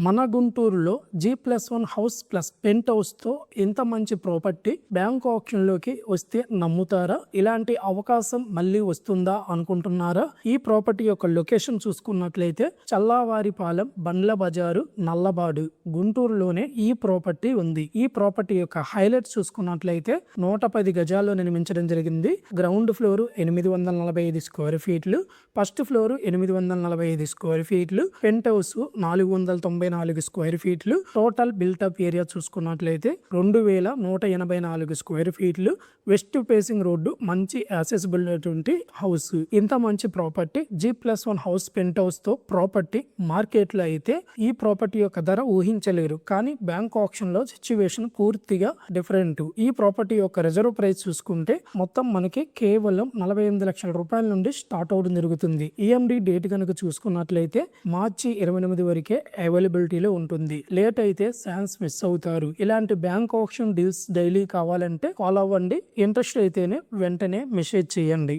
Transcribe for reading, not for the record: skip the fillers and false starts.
మన గుంటూరులో G+1 house plus పెంట్ హౌస్తో ఇంత మంచి ప్రాపర్టీ బ్యాంక్ ఆప్షన్లోకి వస్తే నమ్ముతారా? ఇలాంటి అవకాశం మళ్ళీ వస్తుందా అనుకుంటున్నారా? ఈ ప్రాపర్టీ యొక్క లొకేషన్ చూసుకున్నట్లయితే చల్లావారిపాలెం, బండ్ల బజారు, నల్లబాడు, గుంటూరులోనే ఈ ప్రాపర్టీ ఉంది. ఈ ప్రాపర్టీ యొక్క హైలైట్స్ చూసుకున్నట్లయితే 110 గజాల్లో నిర్మించడం జరిగింది. గ్రౌండ్ ఫ్లోర్ 845 స్క్వేర్ ఫీట్లు, ఫస్ట్ ఫ్లోర్ 845 స్క్వేర్ ఫీట్లు, పెంట్ హౌస్ 494 స్క్వేర్ ఫీట్లు. టోటల్ బిల్టప్ ఏరియా చూసుకున్నట్లయితే 2184 స్క్వేర్ ఫీట్లు. వెస్ట్ ఫేసింగ్ రోడ్డు, మంచి యాక్సెసిబుల్ అయినటువంటి హౌస్. ఇంత మంచి property G+1 house penthouse తో ప్రాపర్టీ మార్కెట్లో అయితే ఈ ప్రాపర్టీ యొక్క ధర ఊహించలేరు. కానీ బ్యాంక్ ఆప్షన్ లో సిచ్యువేషన్ పూర్తిగా డిఫరెంట్. ఈ ప్రాపర్టీ యొక్క రిజర్వ్ ప్రైస్ చూసుకుంటే మొత్తం మనకి కేవలం 48 లక్షల రూపాయల నుండి స్టార్ట్ అవడం జరుగుతుంది. ఈఎండి డేట్ కనుక చూసుకున్నట్లయితే మార్చి 28 వరకే అవైలబిలిటీలో ఉంటుంది. లేట్ అయితే ఛాన్స్ మిస్ అవుతారు. ఇలాంటి బ్యాంక్ ఆప్షన్ డీల్స్ డైలీ కావాలంటే ఫాలో అవ్వండి. ఇంట్రెస్ట్ అయితేనే వెంటనే మెసేజ్ చేయండి.